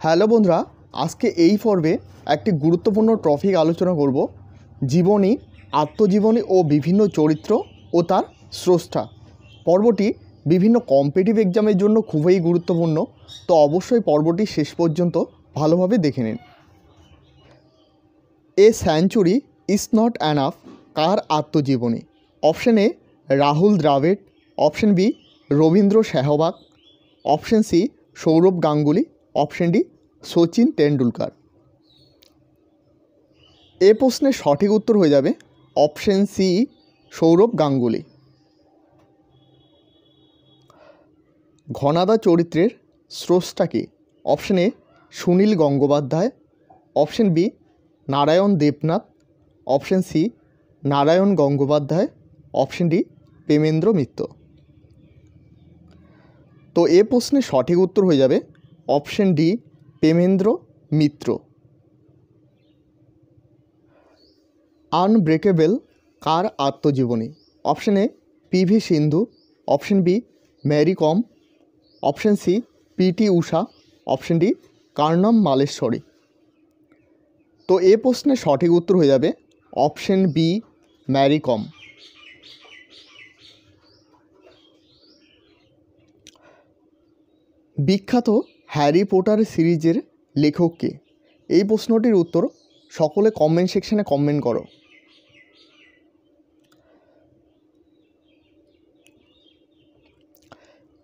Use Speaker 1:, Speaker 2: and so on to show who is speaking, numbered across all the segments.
Speaker 1: Hello বন্ধুরা, আজকে এই পর্বে একটি গুরুত্বপূর্ণ টপিক আলোচনা করব, জীবনী, আত্মজীবনী ও বিভিন্ন চরিত্র ও তার স্রষ্টা। পর্বটি বিভিন্ন কম্পিটিটিভ এক্সামের জন্য খুবই গুরুত্বপূর্ণ, তো অবশ্যই পর্বটি শেষ পর্যন্ত ভালোভাবে দেখে নিন। A century is not enough কার আত্মজীবনী? Option A Rahul Dravid, option B Rabindra Sehwag, option C Sourav Ganguly, option D Sachin Tendulkar. এ প্রশ্নের সঠিক উত্তর হয়ে যাবে অপশন সি সৌরভ গাঙ্গুলি। ঘনাদা চরিত্রের স্রষ্টা কে? Option A Sunil Gangopadhyay, option B Narayan Debnath, option C Narayan Gangopadhyay, option D Premendra Mitra. তো এ প্রশ্নের সঠিক উত্তর হয়ে যাবে option D Premendra Mitra. Unbreakable কার আত্মজীবনী? Option A PV Sindhu, option B Mary Kom, option C PT Usha, option D Karnam Malleswari. তো এ প্রশ্নের সঠিক উত্তর হয়ে যাবে অপশন বি ম্যারি কম। বিখ্যাত হ্যারি পটার সিরিজের লেখক কে? এই প্রশ্নটির উত্তর সকলে কমেন্ট সেকশনে কমেন্ট করো।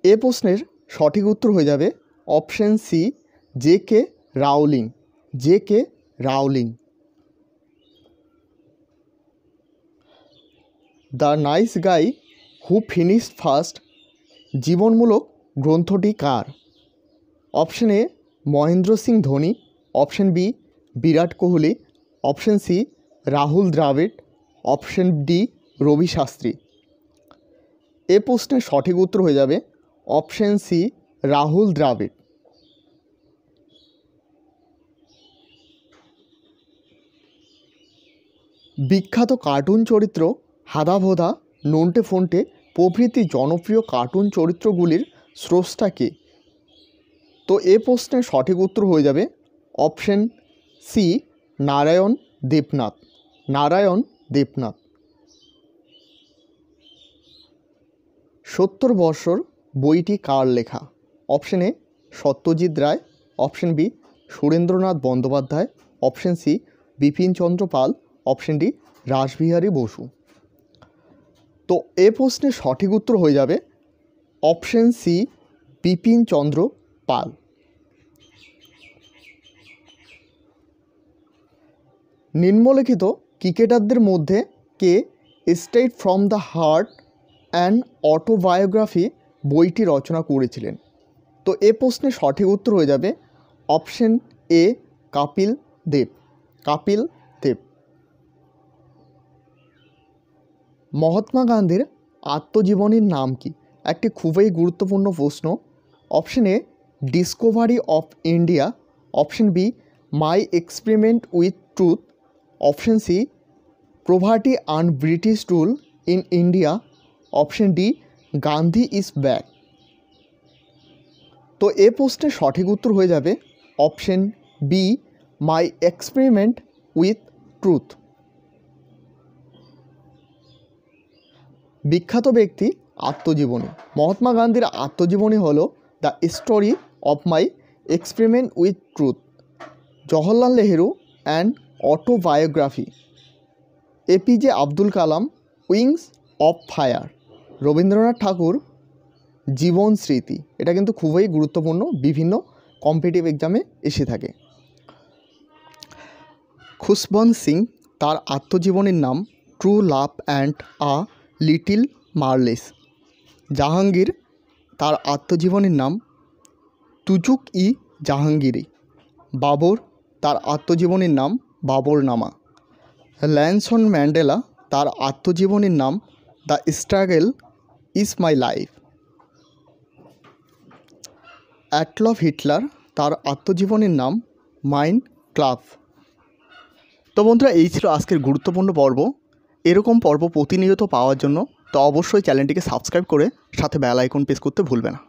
Speaker 1: এ প্রশ্নের সঠিক উত্তর হয়ে যাবে option C J K. Rowling. J K. Rowling. The nice guy who finished first জীবনমূলক গ্রন্থটি কার? Option A Mahendra Singh Dhoni, option B Virat Kohli, option C Rahul Dravid, option D Ravi Shastri. এ প্রশ্নের সঠিক উত্তর হয়ে যাবে অপশন সি রাহুল দ্রাবিড়। বিখ্যাত কার্টুন চরিত্র হাদাভোদা, নন্টে ফন্টে প্রভৃতি জনপ্রিয় কার্টুন চরিত্রগুলির স্রষ্টা কে? তো এ প্রশ্নের সঠিক উত্তর হয়ে যাবে অপশন সি নারায়ণ দেবনাথ। নারায়ণ দেবনাথ। 70 বৎসর বইটি কার লেখা? Option A Satyajit Ray, option B Surendranath Bandyopadhyay, option C Bipin Chandra Pal, option D Rash Behari Bose. তো এ প্রশ্নের সঠিক উত্তর হয়ে যাবে অপশন সি বিপিনচন্দ্র পাল। নিম্নলিখিত ক্রিকেটারদের মধ্যে কে straight from the heart and autobiography বইটি রচনা করেছিলেন? তো এ প্রশ্নের সঠিক উত্তর হয়ে যাবে অপশন এ কপিল দেব। কপিল দেব। মহাত্মা গান্ধীর আত্মজীবনীর নাম কি? একটি খুবই গুরুত্বপূর্ণ প্রশ্ন। Option A discovery of India, option B my experiment with truth, option C poverty and British rule in India, option D Gandhi is back. তো এ প্রশ্নের সঠিক উত্তর হয়ে যাবে option B my experiment with truth. বিখ্যাত ব্যক্তি আত্মজীবনী। মহাত্মা গান্ধীর আত্মজীবনী হল the story of my experiment with truth. Jawaharlal Nehru and autobiography. APJ Abdul Kalam wings of fire. Rabindranath Tagore Jiban Smriti. এটা কিন্তু খুবই গুরুত্বপূর্ণ, বিভিন্ন কম্পিটিটিভ এক্সামে এসে থাকে। খুশবন্ত সিং তার আত্মজীবনীর নাম true love and a little Marles. Jahangir তার আত্মজীবনীর নাম তুজুক ই জাহাঙ্গীরি। বাবর তার আত্মজীবনীর নাম বাবরনামা। ল্যানসন ম্যান্ডেলা তার আত্মজীবনীর নাম the struggle is my life. Adolf Hitler তার আত্মজীবনীর নাম মাইন কাম্ফ। তো বন্ধুরা, এই ছিল আজকের গুরুত্বপূর্ণ পর্ব। এরকম পর্ব প্রতিনিয়ত পাওয়ার জন্য তো অবশ্যই চ্যানেলটিকে সাবস্ক্রাইব করে সাথে বেল আইকন প্রেস করতে ভুলবে না।